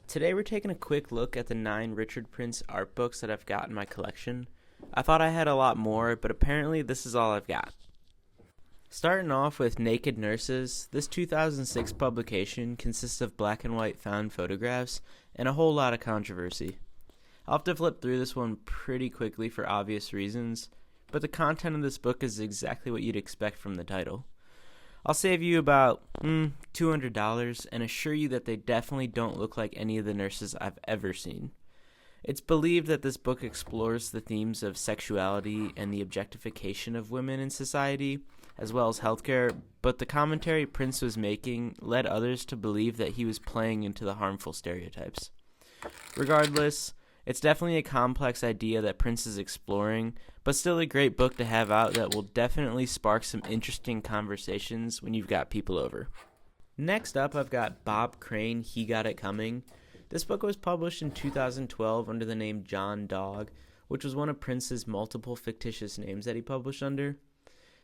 Today we're taking a quick look at the 9 Richard Prince art books that I've got in my collection. I thought I had a lot more, but apparently this is all I've got. Starting off with Naked Nurses, this 2006 publication consists of black and white found photographs and a whole lot of controversy. I'll have to flip through this one pretty quickly for obvious reasons, but the content of this book is exactly what you'd expect from the title. I'll save you about $200 and assure you that they definitely don't look like any of the nurses I've ever seen. It's believed that this book explores the themes of sexuality and the objectification of women in society, as well as healthcare, but the commentary Prince was making led others to believe that he was playing into the harmful stereotypes. Regardless, it's definitely a complex idea that Prince is exploring, but still a great book to have out that will definitely spark some interesting conversations when you've got people over. Next up, I've got Bob Crane, He Got It Coming. This book was published in 2012 under the name John Dog, which was one of Prince's multiple fictitious names that he published under.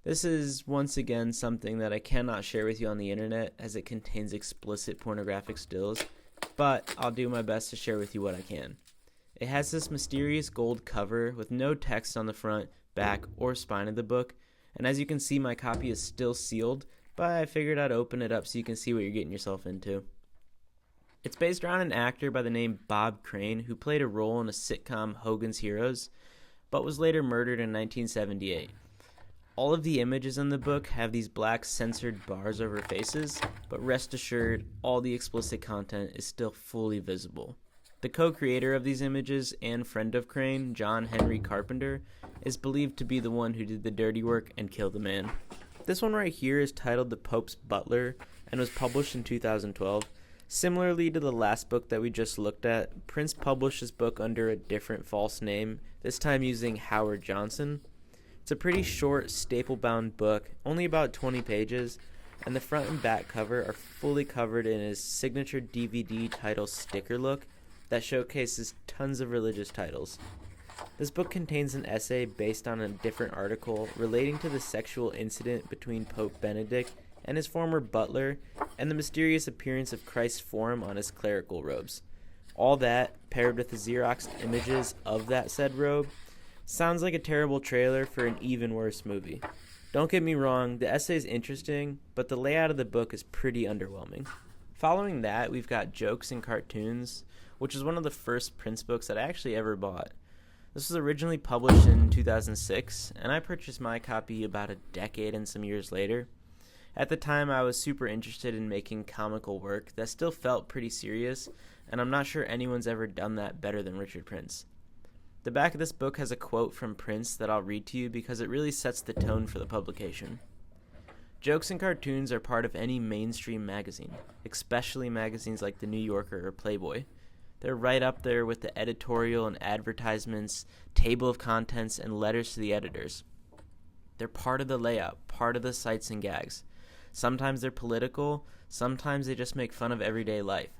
This is, once again, something that I cannot share with you on the internet as it contains explicit pornographic stills, but I'll do my best to share with you what I can. It has this mysterious gold cover with no text on the front, back, or spine of the book, and as you can see, my copy is still sealed, but I figured I'd open it up so you can see what you're getting yourself into. It's based around an actor by the name Bob Crane who played a role in a sitcom Hogan's Heroes, but was later murdered in 1978. All of the images in the book have these black censored bars over faces, but rest assured, all the explicit content is still fully visible. The co-creator of these images and friend of Crane, John Henry Carpenter, is believed to be the one who did the dirty work and killed the man. This one right here is titled The Pope's Butler and was published in 2012. Similarly to the last book that we just looked at, Prince published this book under a different false name, this time using Howard Johnson. It's a pretty short, staple-bound book, only about 20 pages, and the front and back cover are fully covered in his signature DVD title sticker look that showcases tons of religious titles. This book contains an essay based on a different article relating to the sexual incident between Pope Benedict and his former butler and the mysterious appearance of Christ's form on his clerical robes. All that, paired with the Xeroxed images of that said robe, sounds like a terrible trailer for an even worse movie. Don't get me wrong, the essay is interesting, but the layout of the book is pretty underwhelming. Following that, we've got Jokes and Cartoons, which is one of the first Prince books that I actually ever bought. This was originally published in 2006, and I purchased my copy about a decade and some years later. At the time, I was super interested in making comical work that still felt pretty serious, and I'm not sure anyone's ever done that better than Richard Prince. The back of this book has a quote from Prince that I'll read to you because it really sets the tone for the publication. Jokes and cartoons are part of any mainstream magazine, especially magazines like The New Yorker or Playboy. They're right up there with the editorial and advertisements, table of contents, and letters to the editors. They're part of the layout, part of the sights and gags. Sometimes they're political, sometimes they just make fun of everyday life.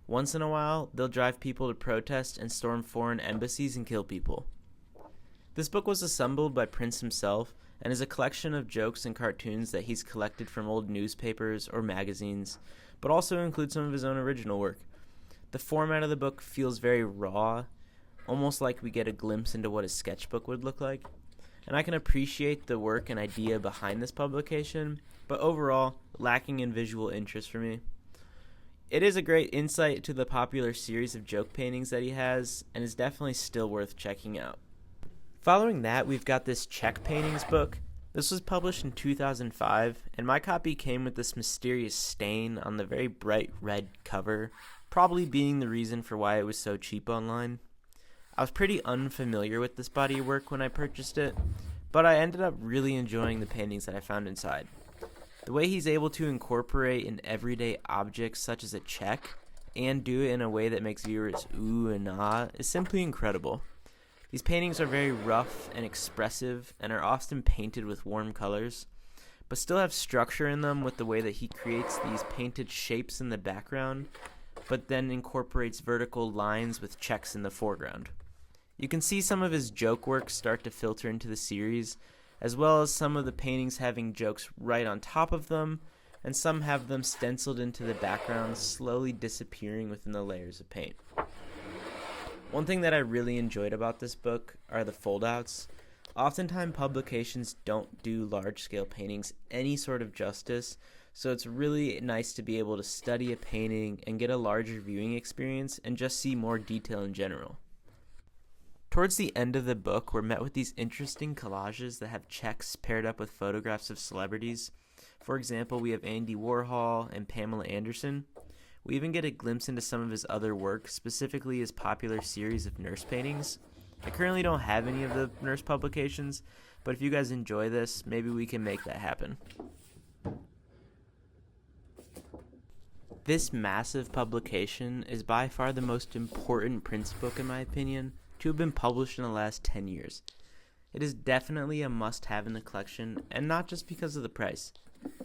Once in a while, they'll drive people to protest and storm foreign embassies and kill people. This book was assembled by Prince himself and is a collection of jokes and cartoons that he's collected from old newspapers or magazines, but also includes some of his own original work. The format of the book feels very raw, almost like we get a glimpse into what a sketchbook would look like. And I can appreciate the work and idea behind this publication, but overall, lacking in visual interest for me. It is a great insight to the popular series of joke paintings that he has, and is definitely still worth checking out. Following that, we've got this Czech paintings book. This was published in 2005, and my copy came with this mysterious stain on the very bright red cover, probably being the reason for why it was so cheap online. I was pretty unfamiliar with this body of work when I purchased it, but I ended up really enjoying the paintings that I found inside. The way he's able to incorporate an everyday object such as a check and do it in a way that makes viewers ooh and ah is simply incredible. These paintings are very rough and expressive and are often painted with warm colors, but still have structure in them with the way that he creates these painted shapes in the background, but then incorporates vertical lines with checks in the foreground. You can see some of his joke work start to filter into the series, as well as some of the paintings having jokes right on top of them, and some have them stenciled into the background, slowly disappearing within the layers of paint. One thing that I really enjoyed about this book are the foldouts. Oftentimes publications don't do large-scale paintings any sort of justice, so it's really nice to be able to study a painting and get a larger viewing experience and just see more detail in general. Towards the end of the book, we're met with these interesting collages that have checks paired up with photographs of celebrities. For example, we have Andy Warhol and Pamela Anderson. We even get a glimpse into some of his other work, specifically his popular series of nurse paintings. I currently don't have any of the nurse publications, but if you guys enjoy this, maybe we can make that happen. This massive publication is by far the most important Prince book, in my opinion, to have been published in the last 10 years. It is definitely a must-have in the collection, and not just because of the price.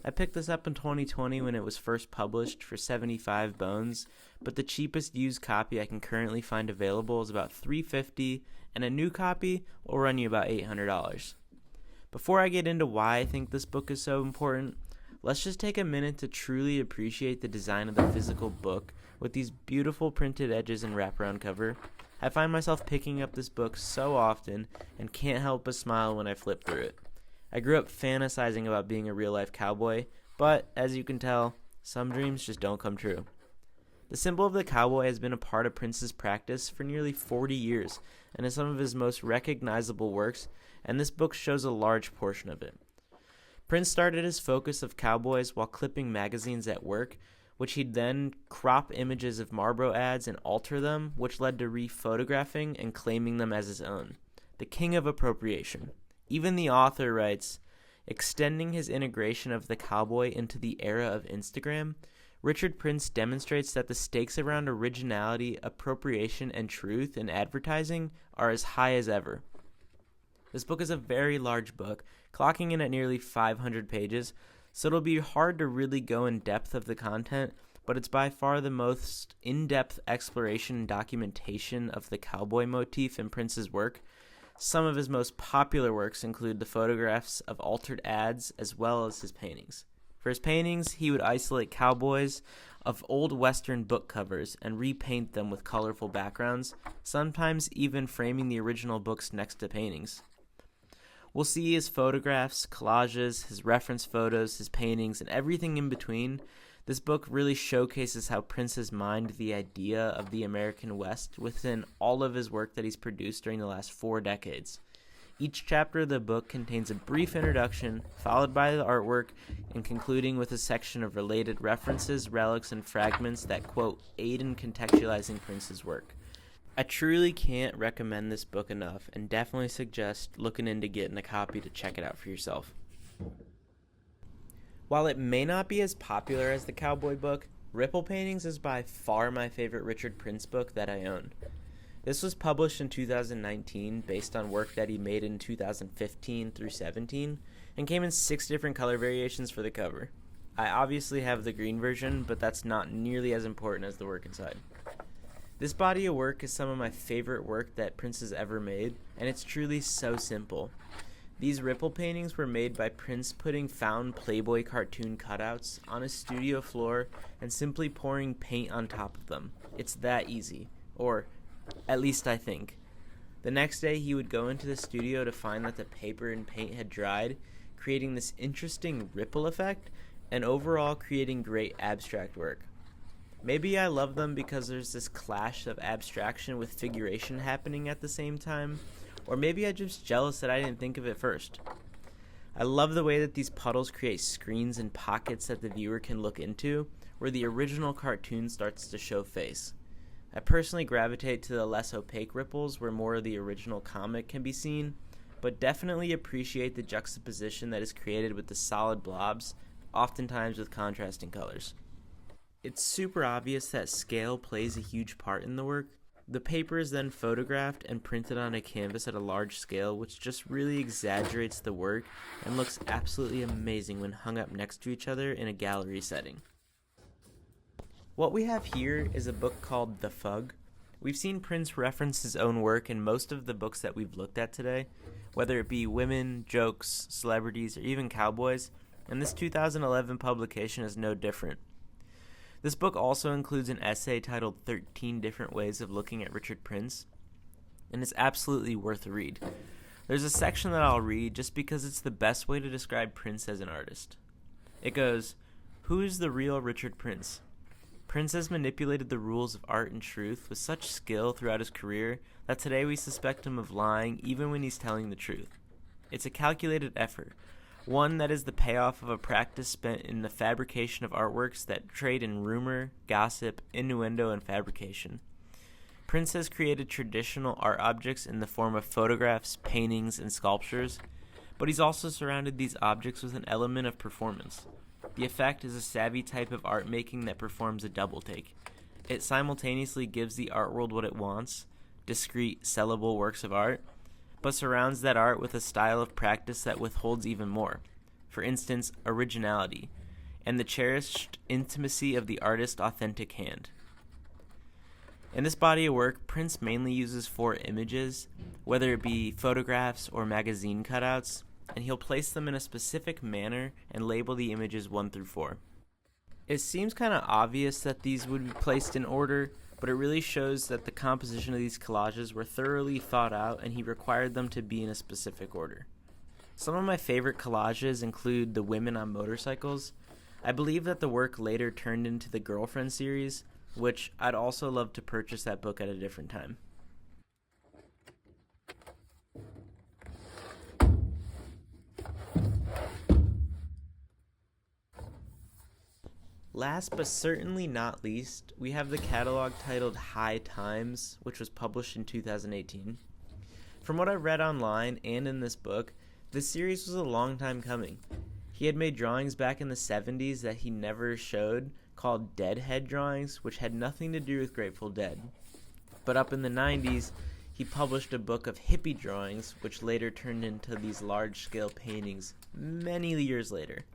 I picked this up in 2020 when it was first published for 75 bones, but the cheapest used copy I can currently find available is about $350, and a new copy will run you about $800. Before I get into why I think this book is so important, let's just take a minute to truly appreciate the design of the physical book with these beautiful printed edges and wraparound cover. I find myself picking up this book so often and can't help but smile when I flip through it. I grew up fantasizing about being a real-life cowboy, but as you can tell, some dreams just don't come true. The symbol of the cowboy has been a part of Prince's practice for nearly 40 years and is some of his most recognizable works, and this book shows a large portion of it. Prince started his focus of cowboys while clipping magazines at work, which he'd then crop images of Marlboro ads and alter them, which led to rephotographing and claiming them as his own. The king of appropriation. Even the author writes, extending his integration of the cowboy into the era of Instagram, Richard Prince demonstrates that the stakes around originality, appropriation, and truth in advertising are as high as ever. This book is a very large book, clocking in at nearly 500 pages, so it'll be hard to really go in depth of the content, but it's by far the most in-depth exploration and documentation of the cowboy motif in Prince's work. Some of his most popular works include the photographs of altered ads as well as his paintings. For his paintings, he would isolate cowboys of old Western book covers and repaint them with colorful backgrounds, sometimes even framing the original books next to paintings. We'll see his photographs, collages, his reference photos, his paintings, and everything in between. This book really showcases how Prince has mined the idea of the American West within all of his work that he's produced during the last 4 decades. Each chapter of the book contains a brief introduction, followed by the artwork, and concluding with a section of related references, relics, and fragments that, quote, aid in contextualizing Prince's work. I truly can't recommend this book enough and definitely suggest looking into getting a copy to check it out for yourself. While it may not be as popular as the Cowboy book, Ripple Paintings is by far my favorite Richard Prince book that I own. This was published in 2019 based on work that he made in 2015 through 17 and came in 6 different color variations for the cover. I obviously have the green version, but that's not nearly as important as the work inside. This body of work is some of my favorite work that Prince has ever made, and it's truly so simple. These Ripple paintings were made by Prince putting found Playboy cartoon cutouts on his studio floor and simply pouring paint on top of them. It's that easy, or at least I think. The next day he would go into the studio to find that the paper and paint had dried, creating this interesting ripple effect and overall creating great abstract work. Maybe I love them because there's this clash of abstraction with figuration happening at the same time, or maybe I'm just jealous that I didn't think of it first. I love the way that these puddles create screens and pockets that the viewer can look into, where the original cartoon starts to show face. I personally gravitate to the less opaque ripples where more of the original comic can be seen, but definitely appreciate the juxtaposition that is created with the solid blobs, oftentimes with contrasting colors. It's super obvious that scale plays a huge part in the work. The paper is then photographed and printed on a canvas at a large scale, which just really exaggerates the work and looks absolutely amazing when hung up next to each other in a gallery setting. What we have here is a book called The Fug. We've seen Prince reference his own work in most of the books that we've looked at today, whether it be women, jokes, celebrities, or even cowboys, and this 2011 publication is no different. This book also includes an essay titled 13 Different Ways of Looking at Richard Prince, and it's absolutely worth a read. There's a section that I'll read just because it's the best way to describe Prince as an artist. It goes, "Who is the real Richard Prince? Prince has manipulated the rules of art and truth with such skill throughout his career that today we suspect him of lying even when he's telling the truth. It's a calculated effort, one that is the payoff of a practice spent in the fabrication of artworks that trade in rumor, gossip, innuendo, and fabrication. Prince has created traditional art objects in the form of photographs, paintings, and sculptures, but he's also surrounded these objects with an element of performance. The effect is a savvy type of art making that performs a double take. It simultaneously gives the art world what it wants, discrete, sellable works of art, but surrounds that art with a style of practice that withholds even more. For instance, originality, and the cherished intimacy of the artist's authentic hand." In this body of work, Prince mainly uses 4 images, whether it be photographs or magazine cutouts, and he'll place them in a specific manner and label the images 1 through 4. It seems kind of obvious that these would be placed in order, but it really shows that the composition of these collages were thoroughly thought out and he required them to be in a specific order. Some of my favorite collages include the women on motorcycles. I believe that the work later turned into the Girlfriend series, which I'd also love to purchase that book at a different time. Last but certainly not least, we have the catalog titled High Times, which was published in 2018. From what I read online and in this book, this series was a long time coming. He had made drawings back in the 70s that he never showed, called Deadhead drawings, which had nothing to do with Grateful Dead. But up in the 90s, he published a book of hippie drawings, which later turned into these large-scale paintings many years later.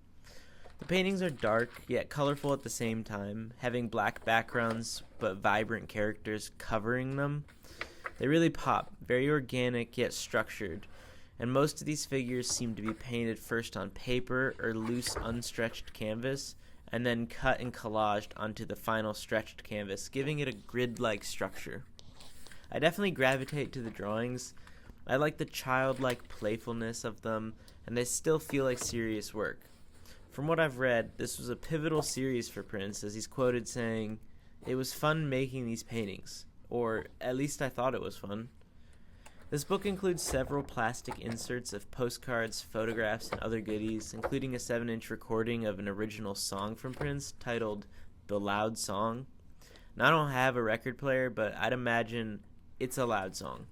The paintings are dark, yet colorful at the same time, having black backgrounds but vibrant characters covering them. They really pop, very organic yet structured, and most of these figures seem to be painted first on paper or loose unstretched canvas, and then cut and collaged onto the final stretched canvas, giving it a grid-like structure. I definitely gravitate to the drawings. I like the childlike playfulness of them, and they still feel like serious work. From what I've read, this was a pivotal series for Prince, as he's quoted saying, "It was fun making these paintings," or at least I thought it was fun. This book includes several plastic inserts of postcards, photographs, and other goodies, including a 7-inch recording of an original song from Prince titled "The Loud Song." Now, I don't have a record player, but I'd imagine it's a loud song.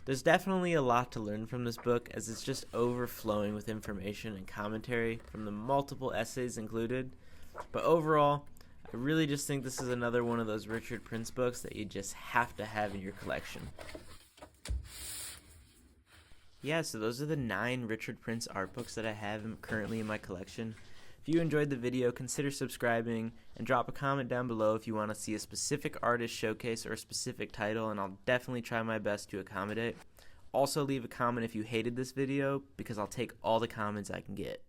There's definitely a lot to learn from this book, as it's just overflowing with information and commentary from the multiple essays included. But overall, I really just think this is another one of those Richard Prince books that you just have to have in your collection. Yeah, so those are the 9 Richard Prince art books that I have currently in my collection. If you enjoyed the video, consider subscribing and drop a comment down below if you want to see a specific artist showcase or a specific title, and I'll definitely try my best to accommodate. Also, leave a comment if you hated this video, because I'll take all the comments I can get.